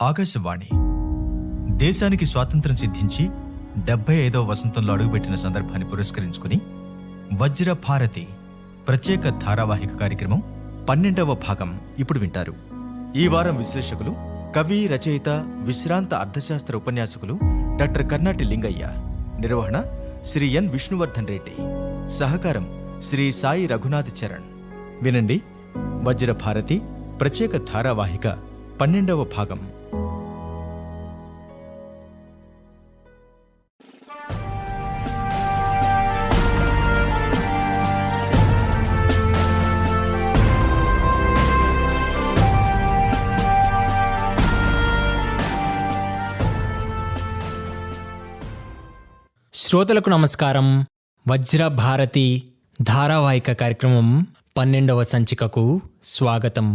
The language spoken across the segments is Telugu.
ఆకాశవాణి దేశానికి స్వాతంత్ర్యం సిద్ధించి 75వ వసంతంలో అడుగుపెట్టిన సందర్భాన్ని పురస్కరించుకుని వజ్ర భారతి ప్రత్యేక ధారావాహిక కార్యక్రమం 12వ భాగం ఇప్పుడు వింటారు. ఈ వారం విశ్లేషకులు కవి, రచయిత, విశ్రాంత అర్థశాస్త్ర ఉపన్యాసకులు డాక్టర్ కర్నాటి లింగయ్య. నిర్వహణ శ్రీ ఎన్ విష్ణువర్ధన్ రెడ్డి. సహకారం శ్రీ సాయి రఘునాథ్ చరణ్. వినండి, వజ్ర భారతి ప్రత్యేక ధారావాహిక 12వ భాగం. శ్రోతలకు నమస్కారం. వజ్ర భారతి ధారావాహిక కార్యక్రమం 12వ సంచికకు స్వాగతం.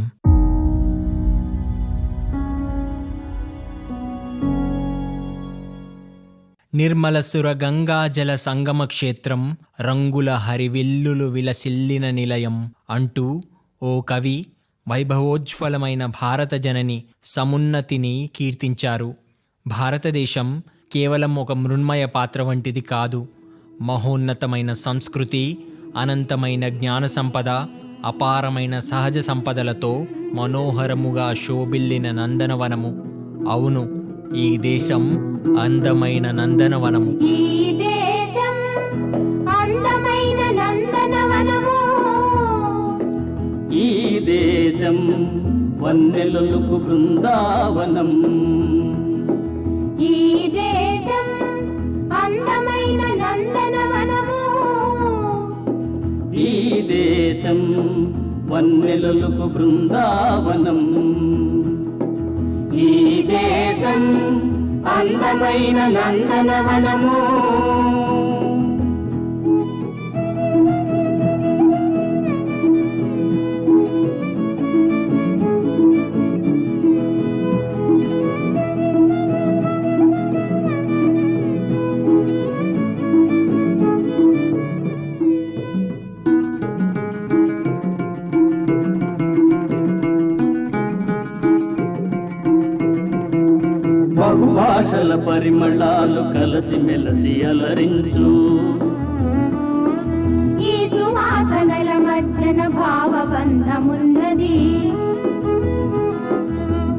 నిర్మలసుర గంగాజల సంగమ క్షేత్రం, రంగుల హరివిల్లులు విలసిల్లిన నిలయం అంటూ ఓ కవి వైభవోజ్వలమైన భారత జనని సమున్నతిని కీర్తించారు. భారతదేశం కేవలం ఒక మృన్మయ పాత్ర వంటిది కాదు. మహోన్నతమైన సంస్కృతి, అనంతమైన జ్ఞాన సంపద, అపారమైన సహజ సంపదలతో మనోహరముగా శోభిల్లిన నందనవనము. అవును, ఈ దేశం అందమైన నందనవనము. ఈ దేశం వన్నెలొలుకు బృందావనం. ఈ దేశం అందమైన నందనవనము. ఈ దేశం వన్నెలొలుకు బృందావనం. ఈ దేశం అందమైన నందనవనము. బహుభాషల పరిమళాలు కలసి మెలసి అలరించు. ఈ సువాసనల మధ్యన భావబంధమున్నది.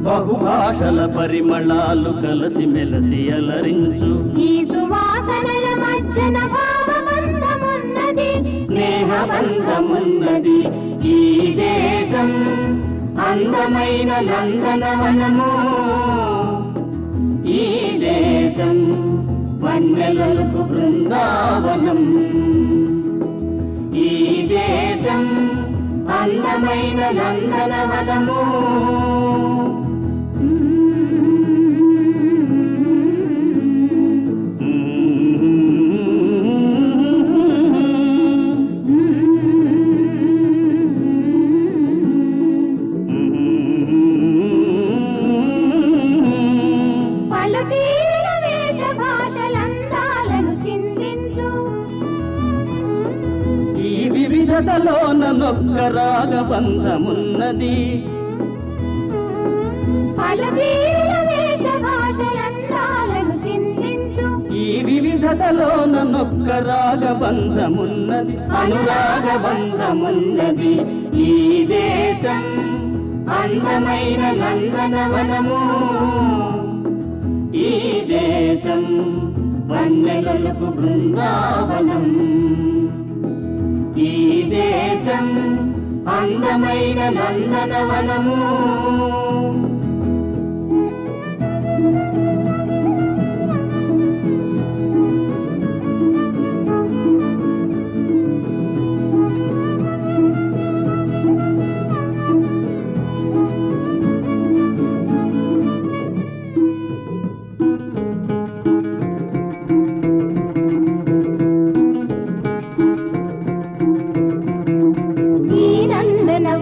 బహుభాషల పరిమళాలు కలసి మెలసి అలరించు. ఈ సువాసనల మధ్యన భావబంధమున్నది, స్నేహబంధమున్నది. ఈ దేశం అందమైన నందనవనము. ఈ దేశం వన్నెలొలుకు బృందావనం. ఈ దేశం అందమైన నందనవనము. వివిధతలోన నొక్క రాగబంధమున్నది. ఈ వివిధతలోన నొక్క రాగబంధమున్నది, అనురాగబంధమున్నది. ఈ దేశం అందమైన నందనవనము. ఈ దేశం వన్నెలొలుకు బృందావనం. ఈ దేశం అందమైన నందనవనము.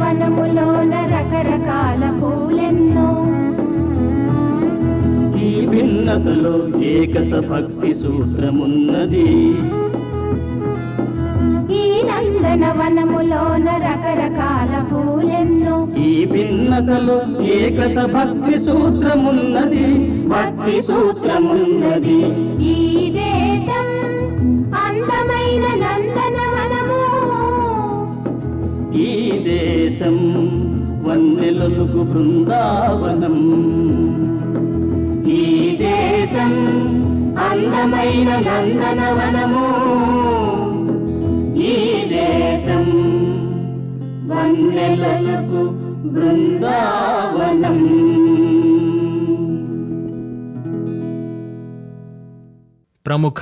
వనములోన రకరకాల పూలెన్నో. ఈ భిన్నతలో ఏకత భక్తి సూత్రమున్నది. ఈ నంద నందనవనములోన రకరకాల పూలెన్నో. ఈ భిన్నతలో ఏకత భక్తి సూత్రమున్నది. భక్తి సూత్రమున్నది. ఈ దేశం అందమైన నందనవనము. ఈ దేశం వన్నెలొలుగు బృందావనం. ఈ దేశం అందమైన నందనవనము. ఈ దేశం వన్నెలలకు బృందావనం. ప్రముఖ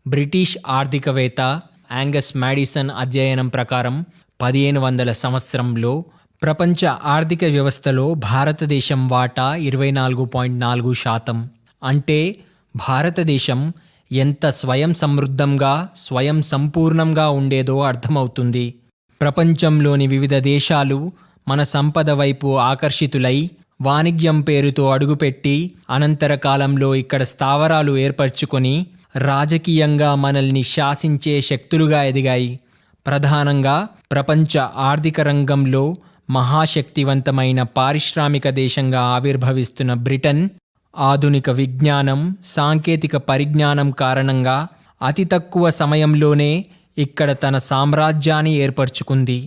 బ్రిటిష్ ఆర్థికవేత్త యాంగస్ మ్యాడిసన్ అధ్యయనం ప్రకారం 1500 సంవత్సరంలో ప్రపంచ ఆర్థిక వ్యవస్థలో భారతదేశం వాటా 24.4%. అంటే భారతదేశం ఎంత స్వయం సమృద్ధంగా, స్వయం సంపూర్ణంగా ఉండేదో అర్థమవుతుంది. ప్రపంచంలోని వివిధ దేశాలు మన సంపద వైపు ఆకర్షితులై వాణిజ్యం పేరుతో అడుగుపెట్టి అనంతర కాలంలో ఇక్కడ స్థావరాలు ఏర్పరచుకొని రాజకీయంగా మనల్ని శాసించే శక్తులుగా ఎదిగాయి. ప్రధానంగా ప్రపంచ ఆర్థిక రంగంలో మహాశక్తివంతమైన పారిశ్రామిక దేశంగా ఆవిర్భవిస్తున్న బ్రిటన్ ఆధునిక విజ్ఞానం, సాంకేతిక పరిజ్ఞానం కారణంగా అతి తక్కువ సమయంలోనే ఇక్కడ తన సామ్రాజ్యాన్ని ఏర్పరచుకుంది.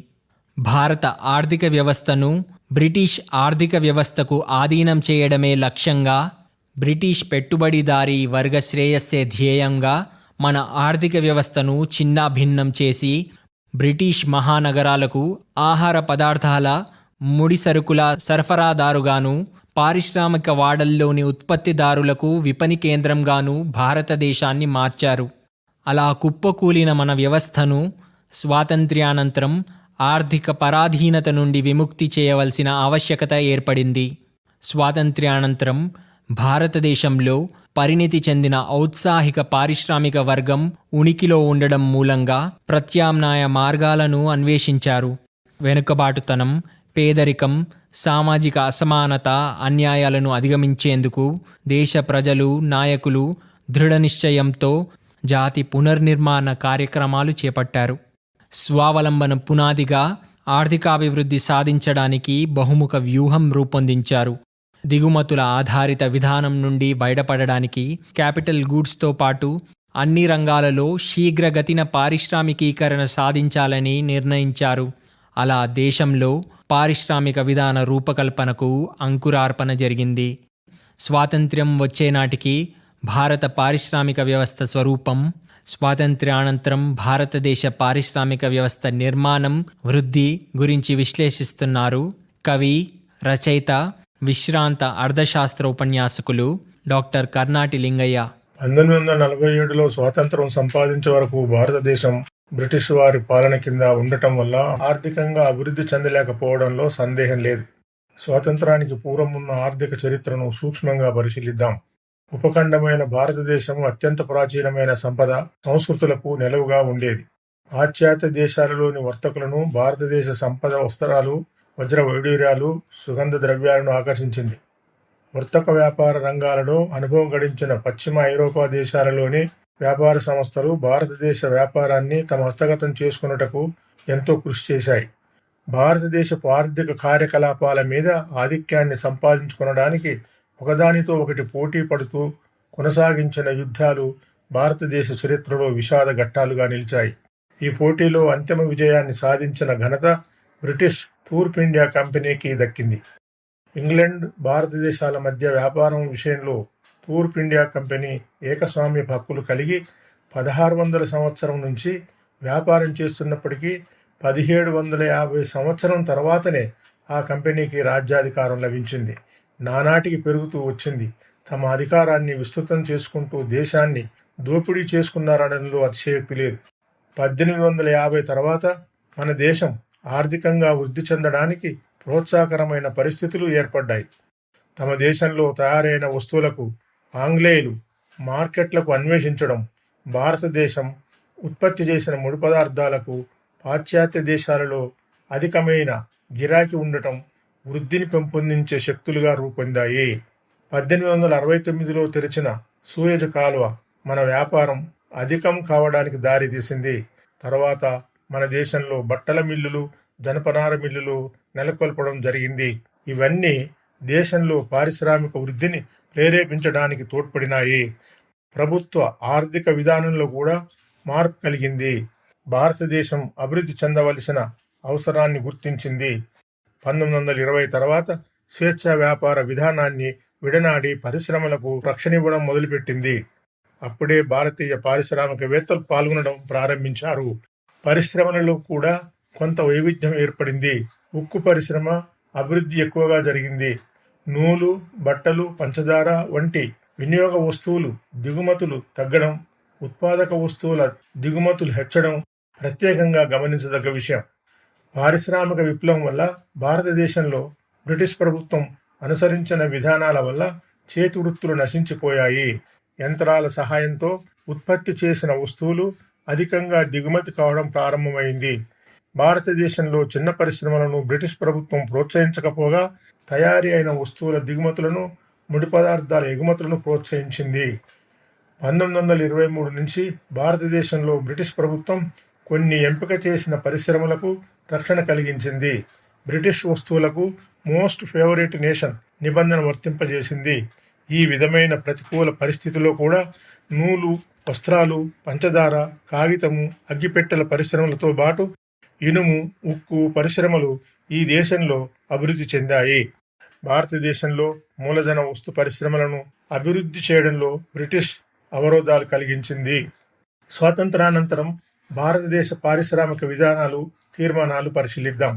భారత ఆర్థిక వ్యవస్థను బ్రిటిష్ ఆర్థిక వ్యవస్థకు ఆధీనం చేయడమే లక్ష్యంగా, బ్రిటిష్ పెట్టుబడిదారీ వర్గ శ్రేయస్సే ధ్యేయంగా మన ఆర్థిక వ్యవస్థను చిన్నాభిన్నం చేసి బ్రిటిష్ మహానగరాలకు ఆహార పదార్థాల, ముడి సరుకుల సరఫరాదారుగాను, పారిశ్రామిక వాడల్లోని ఉత్పత్తిదారులకు విపణి కేంద్రంగాను భారతదేశాన్ని మార్చారు. అలా కుప్పకూలిన మన వ్యవస్థను స్వాతంత్ర్యానంతరం ఆర్థిక పరాధీనత నుండి విముక్తి చేయవలసిన ఆవశ్యకత ఏర్పడింది. స్వాతంత్ర్యానంతరం భారతదేశంలో పరిణితి చెందిన ఔత్సాహిక పారిశ్రామిక వర్గం ఉనికిలో ఉండడం మూలంగా ప్రత్యామ్నాయ మార్గాలను అన్వేషించారు. వెనుకబాటుతనం, పేదరికం, సామాజిక అసమానత, అన్యాయాలను అధిగమించేందుకు దేశ ప్రజలు, నాయకులు దృఢనిశ్చయంతో జాతి పునర్నిర్మాణ కార్యక్రమాలు చేపట్టారు. స్వావలంబన పునాదిగా ఆర్థికాభివృద్ధి సాధించడానికి బహుముఖ వ్యూహం రూపొందించారు. దిగుమతుల ఆధారిత విధానం నుండి బయటపడడానికి క్యాపిటల్ గూడ్స్తో పాటు అన్ని రంగాలలో శీఘ్రగతిన పారిశ్రామికీకరణ సాధించాలని నిర్ణయించారు. అలా దేశంలో పారిశ్రామిక విధాన రూపకల్పనకు అంకురార్పణ జరిగింది. స్వాతంత్ర్యం వచ్చేనాటికి భారత పారిశ్రామిక వ్యవస్థ స్వరూపం, స్వాతంత్ర్యానంతరం భారతదేశ పారిశ్రామిక వ్యవస్థ నిర్మాణం, వృద్ధి గురించి విశ్లేషిస్తున్నారు కవి, రచయిత, విశ్రాంత అర్థశాస్త్ర ఉపన్యాసకులు డాక్టర్ కర్నాటి లింగయ్య. 1947లో స్వాతంత్రం సంపాదించే వరకు భారతదేశం బ్రిటిష్ వారి పాలన కింద ఉండటం వల్ల ఆర్థికంగా అభివృద్ధి చెందలేకపోవడంలో సందేహం లేదు. స్వాతంత్రానికి పూర్వం ఉన్న ఆర్థిక చరిత్రను సూక్ష్మంగా పరిశీలిద్దాం. ఉపఖండమైన భారతదేశం అత్యంత ప్రాచీనమైన సంపద, సంస్కృతులకు నెలవుగా ఉండేది. పాశ్చాత్య దేశాలలోని వర్తకులను భారతదేశ సంపద, వస్త్రాలు, వజ్ర వైడూర్యాలు, సుగంధ ద్రవ్యాలను ఆకర్షించింది. వర్తక వ్యాపార రంగాలలో అనుభవం గడించిన పశ్చిమ ఐరోపా దేశాలలోని వ్యాపార సంస్థలు భారతదేశ వ్యాపారాన్ని తమ హస్తగతం చేసుకున్నటకు ఎంతో కృషి చేశాయి. భారతదేశపు ఆర్థిక కార్యకలాపాల మీద ఆధిక్యాన్ని సంపాదించుకొనడానికి ఒకదానితో ఒకటి పోటీ పడుతూ కొనసాగించిన యుద్ధాలు భారతదేశ చరిత్రలో విషాద ఘట్టాలుగా నిలిచాయి. ఈ పోటీలో అంతిమ విజయాన్ని సాధించిన ఘనత బ్రిటిష్ తూర్పు ఇండియా కంపెనీకి దక్కింది. ఇంగ్లాండ్, భారతదేశాల మధ్య వ్యాపారం విషయంలో తూర్పు ఇండియా కంపెనీ ఏకస్వామ్య హక్కులు కలిగి 1600 సంవత్సరం నుంచి వ్యాపారం చేస్తున్నప్పటికీ 1750 సంవత్సరం తర్వాతనే ఆ కంపెనీకి రాజ్యాధికారం లభించింది. నానాటికి పెరుగుతూ వచ్చింది. తమ అధికారాన్ని విస్తృతం చేసుకుంటూ దేశాన్ని దోపిడీ చేసుకున్నారనడంలో అతిశయోక్తి లేదు. 1850 తర్వాత మన దేశం ఆర్థికంగా వృద్ధి చెందడానికి ప్రోత్సాహకరమైన పరిస్థితులు ఏర్పడ్డాయి. తమ దేశంలో తయారైన వస్తువులకు ఆంగ్లేయులు మార్కెట్లకు అన్వేషించడం, భారతదేశం ఉత్పత్తి చేసిన ముడి పదార్థాలకు పాశ్చాత్య దేశాలలో అధికమైన గిరాకీ ఉండటం వృద్ధిని పెంపొందించే శక్తులుగా రూపొందాయి. 1869లో తెరిచిన సూయజ్ కాలువ మన వ్యాపారం అధికం కావడానికి దారి తీసింది. తర్వాత మన దేశంలో బట్టల మిల్లులు, జనపనార మిల్లులు నెలకొల్పడం జరిగింది. ఇవన్నీ దేశంలో పారిశ్రామిక వృద్ధిని ప్రేరేపించడానికి తోడ్పడినాయి. ప్రభుత్వ ఆర్థిక విధానంలో కూడా మార్పు కలిగింది. భారతదేశం అభివృద్ధి చెందవలసిన అవసరాన్ని గుర్తించింది. 1920 తర్వాత స్వేచ్ఛా వ్యాపార విధానాన్ని విడనాడి పరిశ్రమలకు రక్షణ ఇవ్వడం మొదలుపెట్టింది. అప్పుడే భారతీయ పారిశ్రామికవేత్తలు పాల్గొనడం ప్రారంభించారు. పరిశ్రమలలో కూడా కొంత వైవిధ్యం ఏర్పడింది. ఉక్కు పరిశ్రమ అభివృద్ధి ఎక్కువగా జరిగింది. నూలు, బట్టలు, పంచదార వంటి వినియోగ వస్తువులు దిగుమతులు తగ్గడం, ఉత్పాదక వస్తువుల దిగుమతులు హెచ్చడం ప్రత్యేకంగా గమనించదగ్గ విషయం. పారిశ్రామిక విప్లవం వల్ల భారతదేశంలో బ్రిటిష్ ప్రభుత్వం అనుసరించిన విధానాల వల్ల చేతి వృత్తులు నశించిపోయాయి. యంత్రాల సహాయంతో ఉత్పత్తి చేసిన వస్తువులు అధికంగా దిగుమతి కావడం ప్రారంభమైంది. భారతదేశంలో చిన్న పరిశ్రమలను బ్రిటిష్ ప్రభుత్వం ప్రోత్సహించకపోగా తయారీ అయిన వస్తువుల దిగుమతులను, ముడి పదార్థాల ఎగుమతులను ప్రోత్సహించింది. 1923 నుంచి భారతదేశంలో బ్రిటిష్ ప్రభుత్వం కొన్ని ఎంపిక చేసిన పరిశ్రమలకు రక్షణ కలిగించింది. బ్రిటిష్ వస్తువులకు మోస్ట్ ఫేవరెట్ నేషన్ నిబంధన వర్తింపజేసింది. ఈ విధమైన ప్రతికూల పరిస్థితుల్లో కూడా నూలు, వస్త్రాలు, పంచదార, కాగితము, అగ్గిపెట్టెల పరిశ్రమలతో పాటు ఇనుము, ఉక్కు పరిశ్రమలు ఈ దేశంలో అభివృద్ధి చెందాయి. భారతదేశంలో మూలధన వస్తు పరిశ్రమలను అభివృద్ధి చేయడంలో బ్రిటిష్ అవరోధాలు కలిగించింది. స్వాతంత్రానంతరం భారతదేశ పారిశ్రామిక విధానాలు, తీర్మానాలు పరిశీలిద్దాం.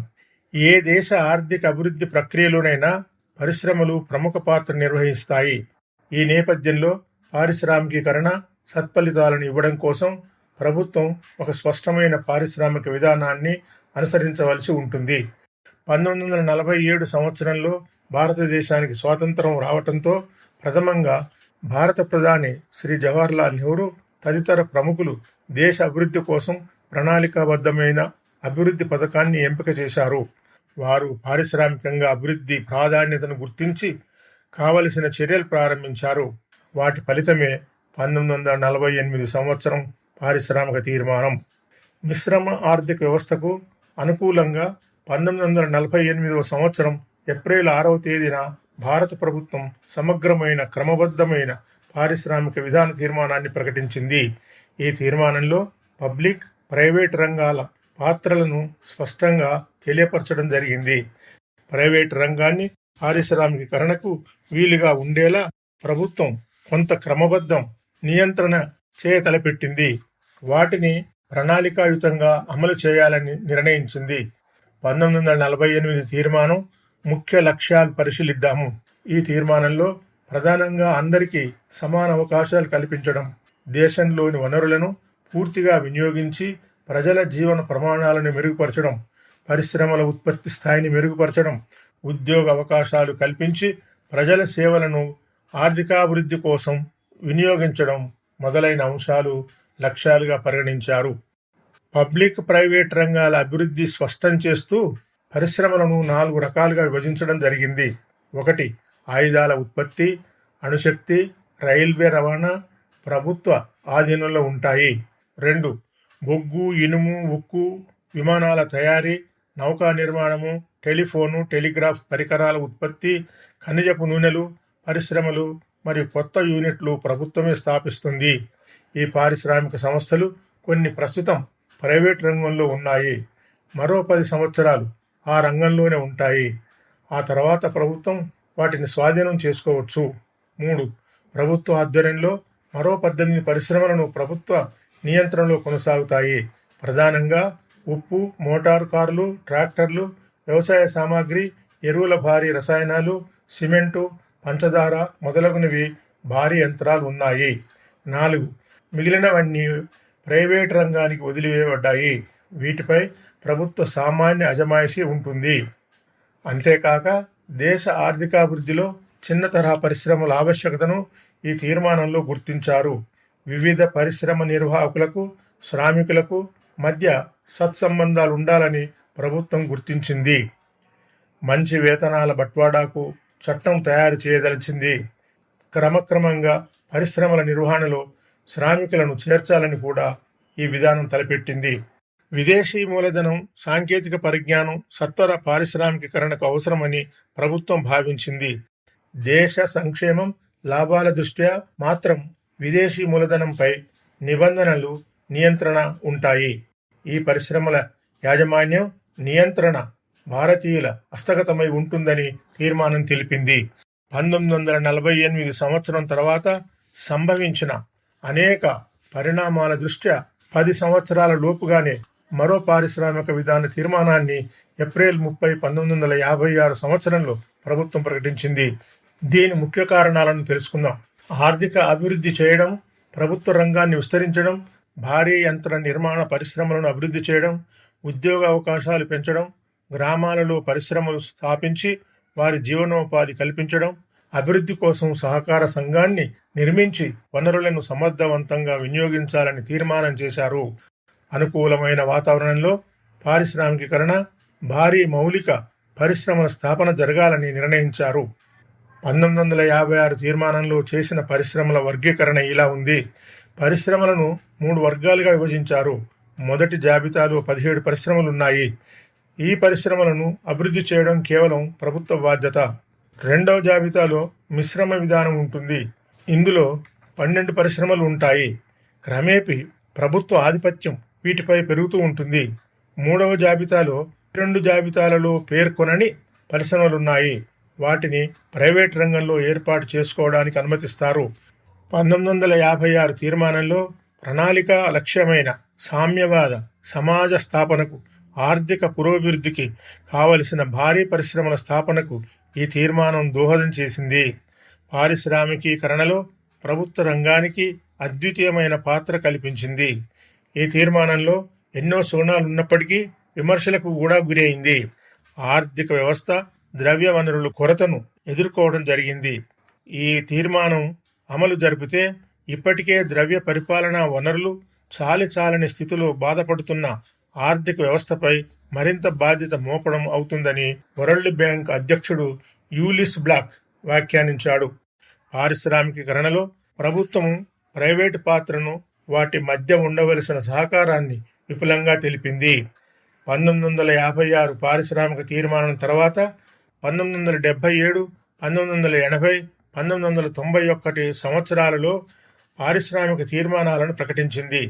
ఏ దేశ ఆర్థిక అభివృద్ధి ప్రక్రియలోనైనా పరిశ్రమలు ప్రముఖ పాత్ర నిర్వహిస్తాయి. ఈ నేపథ్యంలో పారిశ్రామికీకరణ సత్ఫలితాలను ఇవ్వడం కోసం ప్రభుత్వం ఒక స్పష్టమైన పారిశ్రామిక విధానాన్ని అనుసరించవలసి ఉంటుంది. 1947 సంవత్సరంలో భారతదేశానికి స్వాతంత్రం రావటంతో ప్రథమంగా భారత ప్రధాని శ్రీ జవహర్లాల్ నెహ్రూ తదితర ప్రముఖులు దేశ అభివృద్ధి కోసం ప్రణాళికాబద్ధమైన అభివృద్ధి పథకాన్ని ఎంపిక చేశారు. వారు పారిశ్రామికంగా అభివృద్ధి ప్రాధాన్యతను గుర్తించి కావలసిన చర్యలు ప్రారంభించారు. వాటి ఫలితమే 1948 సంవత్సరం పారిశ్రామిక తీర్మానం. మిశ్రమ ఆర్థిక వ్యవస్థకు అనుకూలంగా 1948 సంవత్సరం ఏప్రిల్ 6వ తేదీన భారత ప్రభుత్వం సమగ్రమైన క్రమబద్ధమైన పారిశ్రామిక విధాన తీర్మానాన్ని ప్రకటించింది. ఈ తీర్మానంలో పబ్లిక్, ప్రైవేట్ రంగాల పాత్రలను స్పష్టంగా తెలియపరచడం జరిగింది. ప్రైవేట్ రంగాన్ని పారిశ్రామికీకరణకు వీలుగా ఉండేలా ప్రభుత్వం కొంత క్రమబద్ధం నియంత్రణ చేయతలపెట్టింది. వాటిని ప్రణాళికాయుతంగా అమలు చేయాలని నిర్ణయించింది. 1948 తీర్మానం ముఖ్య లక్ష్యాలు పరిశీలిద్దాము. ఈ తీర్మానంలో ప్రధానంగా అందరికీ సమాన అవకాశాలు కల్పించడం, దేశంలోని వనరులను పూర్తిగా వినియోగించి ప్రజల జీవన ప్రమాణాలను మెరుగుపరచడం, పరిశ్రమల ఉత్పత్తి స్థాయిని మెరుగుపరచడం, ఉద్యోగ అవకాశాలు కల్పించి ప్రజల సేవలను ఆర్థికాభివృద్ధి కోసం వినియోగించడం మొదలైన అంశాలు లక్ష్యాలుగా పరిగణించారు. పబ్లిక్, ప్రైవేట్ రంగాల అభివృద్ధి స్పష్టం చేస్తూ పరిశ్రమలను 4 రకాలుగా విభజించడం జరిగింది. 1. ఆయుధాల ఉత్పత్తి, అణుశక్తి, రైల్వే రవాణా ప్రభుత్వ ఆధీనంలో ఉంటాయి. 2. బొగ్గు, ఇనుము, ఉక్కు, విమానాల తయారీ, నౌకా నిర్మాణము, టెలిఫోను, టెలిగ్రాఫ్ పరికరాల ఉత్పత్తి, ఖనిజపు నూనెలు పరిశ్రమలు మరియు కొత్త యూనిట్లు ప్రభుత్వమే స్థాపిస్తుంది. ఈ పారిశ్రామిక సంస్థలు కొన్ని ప్రస్తుతం ప్రైవేట్ రంగంలో ఉన్నాయి. మరో 10 సంవత్సరాలు ఆ రంగంలోనే ఉంటాయి. ఆ తర్వాత ప్రభుత్వం వాటిని స్వాధీనం చేసుకోవచ్చు. 3. ప్రభుత్వ ఆధ్వర్యంలో మరో 18 పరిశ్రమలను ప్రభుత్వ నియంత్రణలో కొనసాగుతాయి. ప్రధానంగా ఉప్పు, మోటారు కార్లు, ట్రాక్టర్లు, వ్యవసాయ సామాగ్రి, ఎరువుల భారీ రసాయనాలు, సిమెంటు, పంచదార మొదలగునవి భారీ యంత్రాలు ఉన్నాయి. 4. మిగిలినవన్నీ ప్రైవేట్ రంగానికి వదిలివేయబడ్డాయి. వీటిపై ప్రభుత్వ సామాన్య అజమాయిషీ ఉంటుంది. అంతేకాక దేశ ఆర్థికాభివృద్ధిలో చిన్న తరహా పరిశ్రమల ఆవశ్యకతను ఈ తీర్మానంలో గుర్తించారు. వివిధ పరిశ్రమ నిర్వాహకులకు, శ్రామికులకు మధ్య సత్సంబంధాలు ఉండాలని ప్రభుత్వం గుర్తించింది. మంచి వేతనాల బట్వాడాకు చట్టం తయారు చేయదలిచింది. క్రమక్రమంగా పరిశ్రమల నిర్వహణలో శ్రామికులను చేర్చాలని కూడా ఈ విధానం తలపెట్టింది. విదేశీ మూలధనం, సాంకేతిక పరిజ్ఞానం సత్వర పారిశ్రామికీకరణకు అవసరమని ప్రభుత్వం భావించింది. దేశ సంక్షేమం, లాభాల దృష్ట్యా మాత్రం విదేశీ మూలధనంపై నిబంధనలు, నియంత్రణ ఉంటాయి. ఈ పరిశ్రమల యాజమాన్యం, నియంత్రణ భారతీయుల హస్తగతమై ఉంటుందని తీర్మానం తెలిపింది. 1948 సంవత్సరం తర్వాత సంభవించిన అనేక పరిణామాల దృష్ట్యా 10 సంవత్సరాల లోపుగానే మరో పారిశ్రామిక విధాన తీర్మానాన్ని ఏప్రిల్ 30, 1956 సంవత్సరంలో ప్రభుత్వం ప్రకటించింది. దీని ముఖ్య కారణాలను తెలుసుకుందాం. ఆర్థిక అభివృద్ధి చేయడం, ప్రభుత్వ రంగాన్ని విస్తరించడం, భారీ యంత్ర నిర్మాణ పరిశ్రమలను అభివృద్ధి చేయడం, ఉద్యోగ అవకాశాలు పెంచడం, గ్రామాలలో పరిశ్రమలు స్థాపించి వారి జీవనోపాధి కల్పించడం, అభివృద్ధి కోసం సహకార సంఘాన్ని నిర్మించి వనరులను సమర్థవంతంగా వినియోగించాలని తీర్మానం చేశారు. అనుకూలమైన వాతావరణంలో పారిశ్రామికీకరణ, భారీ మౌలిక పరిశ్రమల స్థాపన జరగాలని నిర్ణయించారు. 1956 తీర్మానంలో చేసిన పరిశ్రమల వర్గీకరణ ఇలా ఉంది. పరిశ్రమలను 3 వర్గాలుగా విభజించారు. మొదటి జాబితాలో 17 పరిశ్రమలున్నాయి. ఈ పరిశ్రమలను అభివృద్ధి చేయడం కేవలం ప్రభుత్వ బాధ్యత. రెండవ జాబితాలో మిశ్రమ విధానం ఉంటుంది. ఇందులో 12 పరిశ్రమలు ఉంటాయి. క్రమేపీ ప్రభుత్వ ఆధిపత్యం వీటిపై పెరుగుతూ ఉంటుంది. మూడవ జాబితాలో 2 జాబితాలలో పేర్కొనని పరిశ్రమలున్నాయి. వాటిని ప్రైవేట్ రంగంలో ఏర్పాటు చేసుకోవడానికి అనుమతిస్తారు. 1956 తీర్మానంలో ప్రణాళిక లక్ష్యమైన సామ్యవాద సమాజ స్థాపనకు, ఆర్థిక పురోభివృద్ధికి కావలసిన భారీ పరిశ్రమల స్థాపనకు ఈ తీర్మానం దోహదం చేసింది. పారిశ్రామికీకరణలో ప్రభుత్వ రంగానికి అద్వితీయమైన పాత్ర కల్పించింది. ఈ తీర్మానంలో ఎన్నో సుగుణాలున్నప్పటికీ విమర్శలకు కూడా గురైంది. ఆర్థిక వ్యవస్థ, ద్రవ్య వనరుల కొరతను ఎదుర్కోవడం జరిగింది. ఈ తీర్మానం అమలు జరిపితే ఇప్పటికే ద్రవ్య పరిపాలనా వనరులు చాలిచాలని స్థితిలో బాధపడుతున్న ఆర్థిక వ్యవస్థపై మరింత బాధ్యత మోపడం అవుతుందని వరల్డ్ బ్యాంక్ అధ్యక్షుడు యూలిస్ బ్లాక్ వ్యాఖ్యానించాడు. పారిశ్రామికీకరణలో ప్రభుత్వం ప్రైవేటు పాత్రను, వాటి మధ్య ఉండవలసిన సహకారాన్ని విపులంగా తెలిపింది. 1956 పారిశ్రామిక తీర్మానం తర్వాత 1977, 1980, 1991 సంవత్సరాలలో పారిశ్రామిక తీర్మానాలను ప్రకటించింది.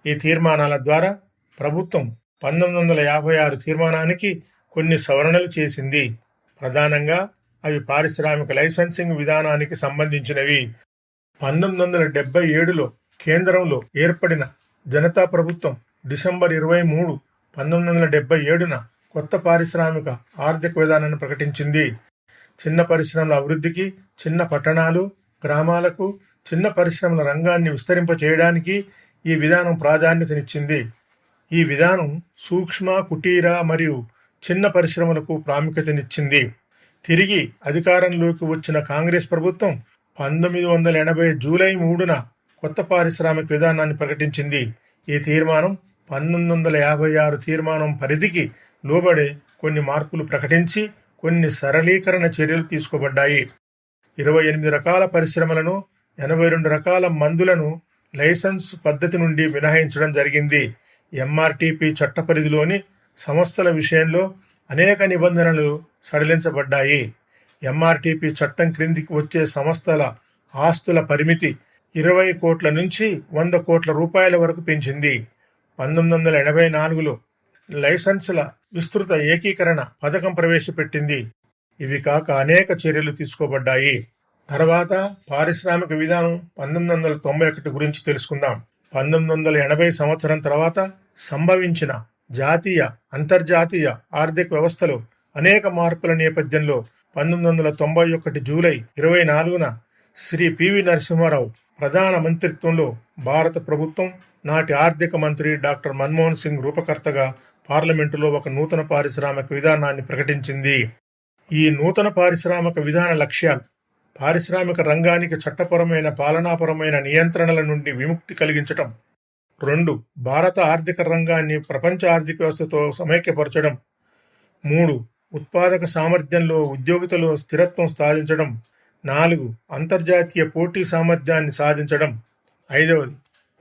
ఈ తీర్మానాల ద్వారా ప్రభుత్వం 1956 తీర్మానానికి కొన్ని సవరణలు చేసింది. ప్రధానంగా అవి పారిశ్రామిక లైసెన్సింగ్ విధానానికి సంబంధించినవి. 1977లో కేంద్రంలో ఏర్పడిన జనతా ప్రభుత్వం డిసెంబర్ 23, 1977న కొత్త పారిశ్రామిక ఆర్థిక విధానాన్ని ప్రకటించింది. చిన్న పరిశ్రమల అభివృద్ధికి, చిన్న పట్టణాలు, గ్రామాలకు చిన్న పరిశ్రమల రంగాన్ని విస్తరింపచేయడానికి ఈ విధానం ప్రాధాన్యతనిచ్చింది. ఈ విధానం సూక్ష్మ, కుటీర మరియు చిన్న పరిశ్రమలకు ప్రాముఖ్యతనిచ్చింది. తిరిగి అధికారంలోకి వచ్చిన కాంగ్రెస్ ప్రభుత్వం 1980 జూలై 3న కొత్త పారిశ్రామిక విధానాన్ని ప్రకటించింది. ఈ తీర్మానం 1956 తీర్మానం పరిధికి లోబడే కొన్ని మార్పులు ప్రకటించి కొన్ని సరళీకరణ చర్యలు తీసుకోబడ్డాయి. 28 రకాల పరిశ్రమలను, 82 రకాల మందులను లైసెన్స్ పద్ధతి నుండి మినహాయించడం జరిగింది. ఎంఆర్టీపీ చట్ట పరిధిలోని సంస్థల విషయంలో అనేక నిబంధనలు సడలించబడ్డాయి. ఎంఆర్టీపీ చట్టం క్రిందికి వచ్చే సంస్థల ఆస్తుల పరిమితి 20 కోట్ల నుంచి 100 కోట్ల రూపాయల వరకు పెంచింది. 1984లో లైసెన్సుల విస్తృత ఏకీకరణ పథకం ప్రవేశపెట్టింది. ఇవి కాక అనేక చర్యలు తీసుకోబడ్డాయి. తర్వాత పారిశ్రామిక విధానం 1991 గురించి తెలుసుకుందాం. 1980 సంవత్సరం తర్వాత సంభవించిన జాతీయ, అంతర్జాతీయ ఆర్థిక వ్యవస్థలో అనేక మార్పుల నేపథ్యంలో 1991 జూలై 24న శ్రీ పివి నరసింహారావు ప్రధాన మంత్రిత్వంలో భారత ప్రభుత్వం నాటి ఆర్థిక మంత్రి డాక్టర్ మన్మోహన్ సింగ్ రూపకర్తగా పార్లమెంటులో ఒక నూతన పారిశ్రామిక విధానాన్ని ప్రకటించింది. ఈ నూతన పారిశ్రామిక విధాన లక్ష్యాలు పారిశ్రామిక రంగానికి చట్టపరమైన, పాలనాపరమైన నియంత్రణల నుండి విముక్తి కలిగించటం. 2. భారత ఆర్థిక రంగాన్ని ప్రపంచ ఆర్థిక వ్యవస్థతో సమైక్యపరచడం. 3. ఉత్పాదక సామర్థ్యంలో, ఉద్యోగితలో స్థిరత్వం సాధించడం. 4. అంతర్జాతీయ పోటీ సామర్థ్యాన్ని సాధించడం. 5.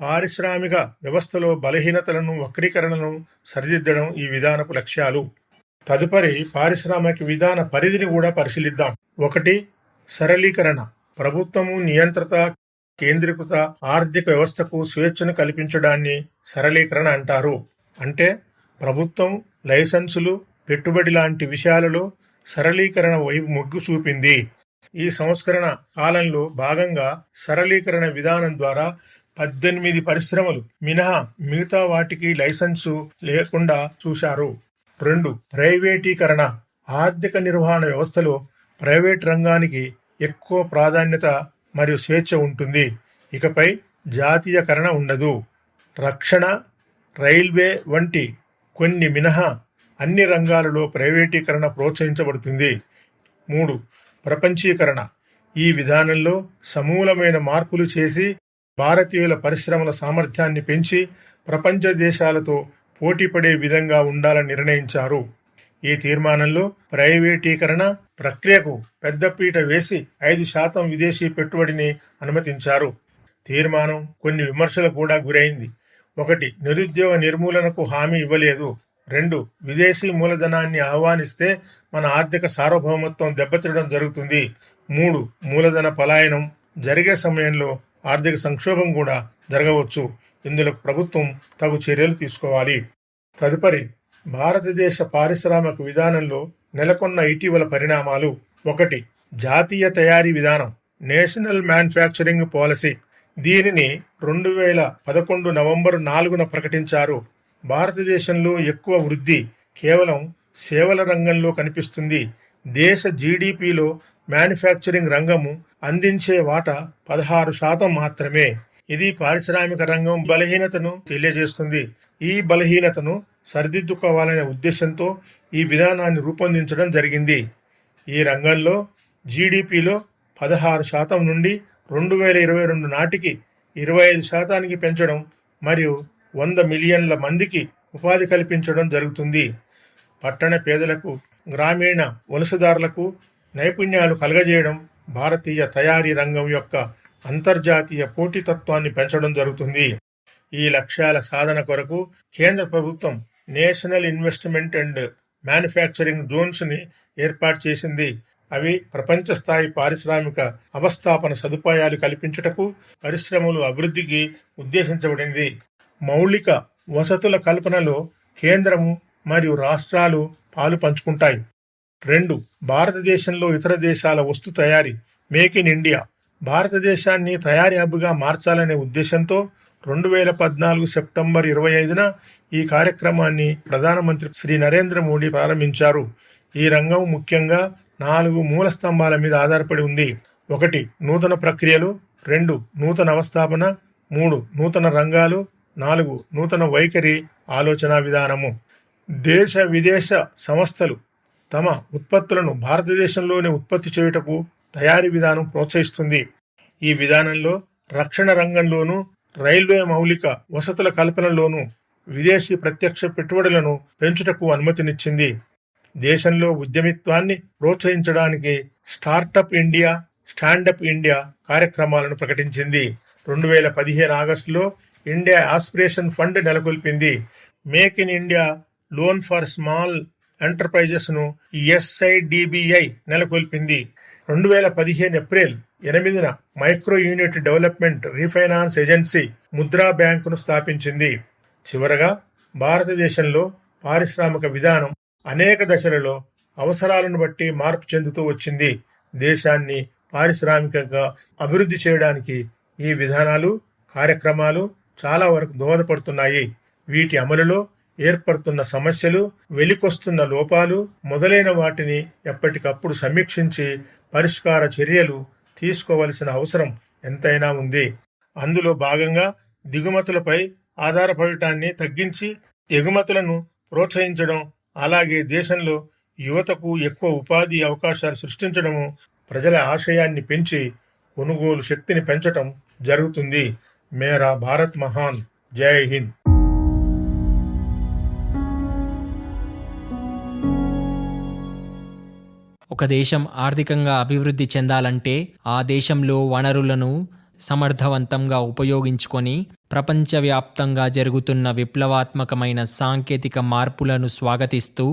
పారిశ్రామిక వ్యవస్థలో బలహీనతలను, వక్రీకరణను సరిదిద్దడం ఈ విధానపు లక్ష్యాలు. తదుపరి పారిశ్రామిక విధాన పరిధిని కూడా పరిశీలిద్దాం. 1. సరళీకరణ. ప్రభుత్వము నియంత్రిత కేంద్రీకృత ఆర్థిక వ్యవస్థకు స్వేచ్ఛను కల్పించడాన్ని సరళీకరణ అంటారు. అంటే ప్రభుత్వం లైసెన్సులు, పెట్టుబడి లాంటి విషయాలలో సరళీకరణ వైపు మొగ్గు చూపింది. ఈ సంస్కరణ కాలంలో భాగంగా సరళీకరణ విధానం ద్వారా 18 పరిశ్రమలు మినహా మిగతా వాటికి లైసెన్సు లేకుండా చూశారు. 2. ప్రైవేటీకరణ. ఆర్థిక నిర్వహణ వ్యవస్థలో ప్రైవేట్ రంగానికి ఎక్కువ ప్రాధాన్యత మరియు స్వేచ్ఛ ఉంటుంది. ఇకపై జాతీయకరణ ఉండదు. రక్షణ, రైల్వే వంటి కొన్ని మినహా అన్ని రంగాలలో ప్రైవేటీకరణ ప్రోత్సహించబడుతుంది. 3. ప్రపంచీకరణ. ఈ విధానంలో సమూలమైన మార్పులు చేసి భారతీయుల పరిశ్రమల సామర్థ్యాన్ని పెంచి ప్రపంచ దేశాలతో పోటీపడే విధంగా ఉండాలని నిర్ణయించారు. ఈ తీర్మానంలో ప్రైవేటీకరణ ప్రక్రియకు పెద్దపీట వేసి 5% విదేశీ పెట్టుబడిని అనుమతించారు. తీర్మానం కొన్ని విమర్శలకు కూడా గురైంది. 1. నిరుద్యోగ నిర్మూలనకు హామీ ఇవ్వలేదు. 2. విదేశీ మూలధనాన్ని ఆహ్వానిస్తే మన ఆర్థిక సార్వభౌమత్వం దెబ్బతినడం జరుగుతుంది. 3. మూలధన పలాయనం జరిగే సమయంలో ఆర్థిక సంక్షోభం కూడా జరగవచ్చు. ఇందులో ప్రభుత్వం తగు చర్యలు తీసుకోవాలి. తదుపరి భారతదేశ పారిశ్రామిక విధానంలో నెలకొన్న ఇటీవల పరిణామాలు. 1. జాతీయ తయారీ విధానం, నేషనల్ మ్యానుఫ్యాక్చరింగ్ పాలసీ. దీనిని 2011 నవంబర్ 4న ప్రకటించారు. భారతదేశంలో ఎక్కువ వృద్ధి కేవలం సేవల రంగంలో కనిపిస్తుంది. దేశ జీడిపిలో మ్యానుఫ్యాక్చరింగ్ రంగము అందించే వాటా 16% మాత్రమే. ఇది పారిశ్రామిక రంగం బలహీనతను తెలియజేస్తుంది. ఈ బలహీనతను సరిదిద్దుకోవాలనే ఉద్దేశంతో ఈ విధానాన్ని రూపొందించడం జరిగింది. ఈ రంగంలో జీడిపిలో 16% నుండి 2022 నాటికి 25% పెంచడం మరియు 100 మిలియన్ల మందికి ఉపాధి కల్పించడం జరుగుతుంది. పట్టణ పేదలకు, గ్రామీణ వలసదారులకు నైపుణ్యాలు కలగజేయడం భారతీయ తయారీ రంగం యొక్క అంతర్జాతీయ పోటీతత్వాన్ని పెంచడం జరుగుతుంది. ఈ లక్ష్యాల సాధన కొరకు కేంద్ర ప్రభుత్వం national investment and manufacturing Jones ని ఏర్పాటు చేసింది. అవి ప్రపంచ స్థాయి పారిశ్రామిక అవస్థాపన సదుపాయాలు కల్పించుటకు, పరిశ్రమలు అభివృద్ధికి ఉద్దేశించబడింది. మౌలిక వసతుల కల్పనలో కేంద్రము మరియు రాష్ట్రాలు పాలు పంచుకుంటాయి. 2. భారతదేశంలో ఇతర దేశాల వస్తు తయారీ, మేక్ ఇన్ ఇండియా. భారతదేశాన్ని తయారీ హబ్గా మార్చాలనే ఉద్దేశంతో 2014 సెప్టెంబర్ 25న ఈ కార్యక్రమాన్ని ప్రధానమంత్రి శ్రీ నరేంద్ర మోడీ ప్రారంభించారు. ఈ రంగం ముఖ్యంగా 4 మూల స్తంభాల మీద ఆధారపడి ఉంది. 1. నూతన ప్రక్రియలు. 2. నూతన అవస్థాపన. 3. నూతన రంగాలు. 4. నూతన వైఖరి ఆలోచన విధానము. దేశ విదేశ సంస్థలు తమ ఉత్పత్తులను భారతదేశంలోనే ఉత్పత్తి చేయుటకు తయారీ విధానం ప్రోత్సహిస్తుంది. ఈ విధానంలో రక్షణ రంగంలోనూ, రైల్వే మౌలిక వసతుల కల్పనలోనూ విదేశీ ప్రత్యక్ష పెట్టుబడులను పెంచుటకు అనుమతినిచ్చింది. దేశంలో ఉద్యమిత్వాన్ని ప్రోత్సహించడానికి స్టార్టప్ ఇండియా, స్టాండప్ ఇండియా కార్యక్రమాలను ప్రకటించింది. 2015 ఆగస్టులో ఇండియా ఆస్పిరేషన్ ఫండ్ నెలకొల్పింది. Make in India loan for small enterprises ను SIDBI నెలకొల్పింది. 2015 ఏప్రిల్ 8న micro unit development refinance agency Mudra బ్యాంకును స్థాపించింది. చివరగా భారతదేశంలో పారిశ్రామిక విధానం అనేక దశలలో అవసరాలను బట్టి మార్పు చెందుతూ వచ్చింది. దేశాన్ని పారిశ్రామికంగా అభివృద్ధి చేయడానికి ఈ విధానాలు, కార్యక్రమాలు చాలా వరకు దోహదపడుతున్నాయి. వీటి అమలులో ఏర్పడుతున్న సమస్యలు, వెలికొస్తున్న లోపాలు మొదలైన వాటిని ఎప్పటికప్పుడు సమీక్షించి పరిష్కార చర్యలు తీసుకోవలసిన అవసరం ఎంతైనా ఉంది. అందులో భాగంగా దిగుమతులపై ఆధారపడటాన్ని తగ్గించి ఎగుమతులను ప్రోత్సహించడం, అలాగే దేశంలో యువతకు ఎక్కువ ఉపాధి అవకాశాలు సృష్టించడము, ప్రజల ఆశయాన్ని పెంచి కొనుగోలు శక్తిని పెంచటం జరుగుతుంది. మేరా భారత్ మహాన్. జై హింద్. ఒక దేశం ఆర్థికంగా అభివృద్ధి చెందాలంటే ఆ దేశంలో వనరులను సమర్థవంతంగా ఉపయోగించుకొని ప్రపంచవ్యాప్తంగా జరుగుతున్న విప్లవాత్మకమైన సాంకేతిక మార్పులను స్వాగతిస్తూ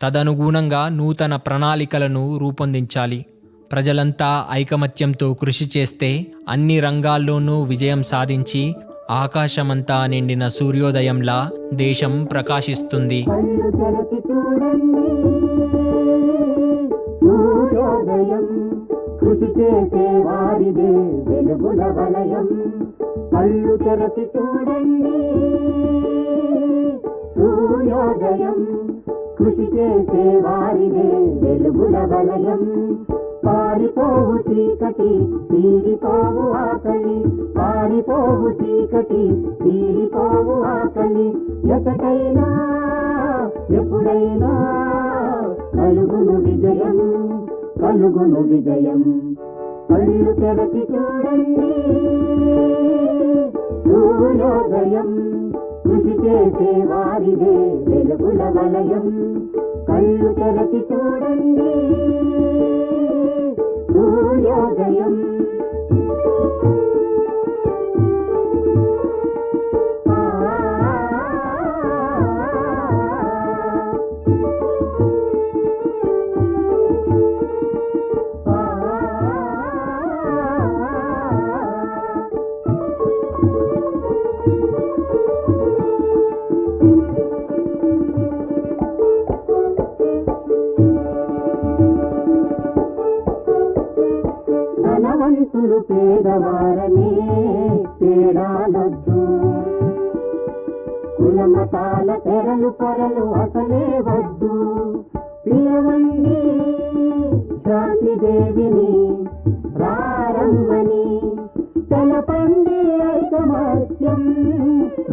తదనుగుణంగా నూతన ప్రణాళికలను రూపొందించాలి. ప్రజలంతా ఐకమత్యంతో కృషి చేస్తే అన్ని రంగాల్లోనూ విజయం సాధించి ఆకాశమంతా నిండిన సూర్యోదయంలా దేశం ప్రకాశిస్తుంది. కళ్ళు తెరచి చూడండి సూర్యోదయం, కృషి చేసే వారిదే వెలుగుల వలయం. కళ్ళు తెరచి చూడండి సూర్యోదయం, కృషి చేసే వారిదే వెలుగుల వలయం. పారిపోవు చీకటి తీరిపోవు ఆకలి, పారిపోవు చీకటి తీరిపోవు ఆకలి. ఎక్కడైనా ఎప్పుడైనా కలుగును విజయం, కలుగును విజయం. కళ్ళు తెరచి చూడండి సూర్యోదయం, కృషి చేసే వారిదే వెలుగుల వలయం. కళ్ళు తెరచి చూడండి సూర్యోదయం. ధనవంతులు పేదవారనే తేడాలొద్దు, కులమతాల తెరలు పొరలు అసలే వద్దు. పిలవండి శాంతిదేవిని ప్రారంభని, తెలపండి ఐకమత్యం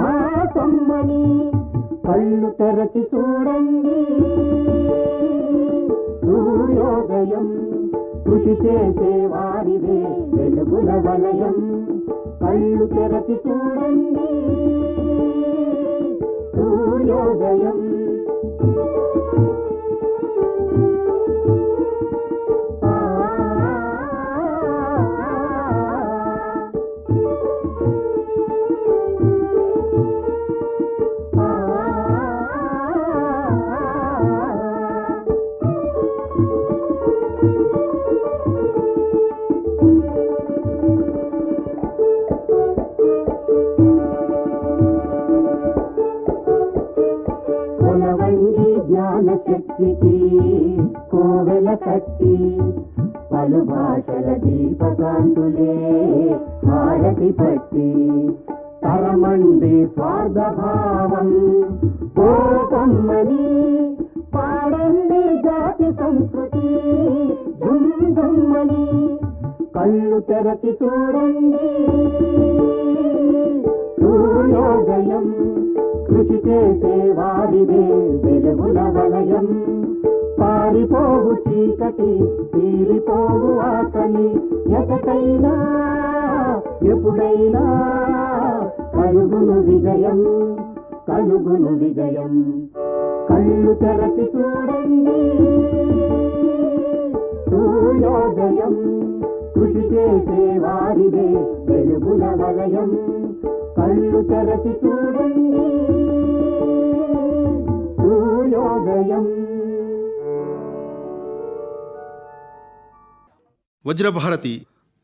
మా సమ్మని. కళ్ళు తెరచి చూడండి సూర్యోదయం, కృషి చేసే వారిదే వెలుగుల వలయం. కళ్ళు తెరచి చూడండి సూర్యోదయం. కొలవండి జ్ఞాన శక్తికి కోవెల కట్టి, పలు భాషల దీపకాంతులే హారతి పట్టి. తరమండి స్వార్థభావం కోపమ్మని, పాడండి జాతి సంస్కృతి జుమ్ జుమ్మని. కళ్ళు తెరచి చూడండి సూర్యోదయం, కృషి చేసే వారిదే వెలుగుల వలయం. పారిపోవు చీకటి తీరిపోవు ఆకలి, ఎక్కడైనా ఎప్పుడైనా కలుగును విజయం, కలుగును విజయం. కళ్ళు తెరచి చూడండి సూర్యోదయం, కృషి చేసే వారిదే వెలుగుల వలయం. కళ్ళు తెరచి చూడండి సూర్యోదయం. వజ్రభారతి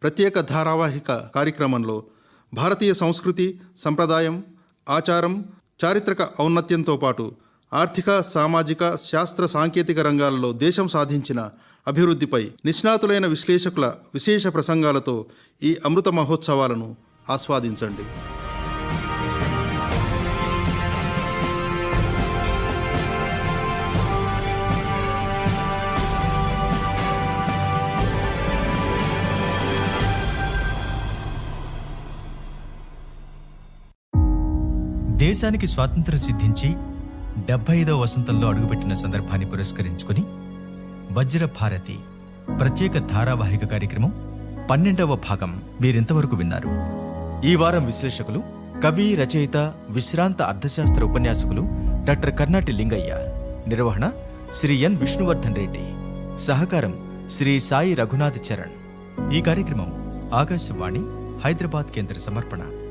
ప్రత్యేక ధారావాహిక కార్యక్రమంలో భారతీయ సంస్కృతి, సంప్రదాయం, ఆచారం, చారిత్రక ఔన్నత్యంతో పాటు ఆర్థిక, సామాజిక, శాస్త్ర, సాంకేతిక రంగాలలో దేశం సాధించిన అభివృద్ధిపై నిష్ణాతులైన విశ్లేషకుల విశేష ప్రసంగాలతో ఈ అమృత మహోత్సవాలను ఆస్వాదించండి. దేశానికి స్వాతంత్ర్యం సిద్ధించి 75వ వసంతంలో అడుగుపెట్టిన సందర్భాన్ని పురస్కరించుకుని వజ్రభారతి ప్రత్యేక ధారావాహిక కార్యక్రమం 12వ భాగం మీరింతవరకు విన్నారు. ఈ వారం విశ్లేషకులు కవి, రచయిత, విశ్రాంత అర్థశాస్త్ర ఉపన్యాసకులు డాక్టర్ కర్నాటి లింగయ్య. నిర్వహణ శ్రీ ఎన్ విష్ణువర్ధన్ రెడ్డి. సహకారం శ్రీ సాయి రఘునాథ్ చరణ్. ఈ కార్యక్రమం ఆకాశవాణి హైదరాబాద్ కేంద్ర సమర్పణ.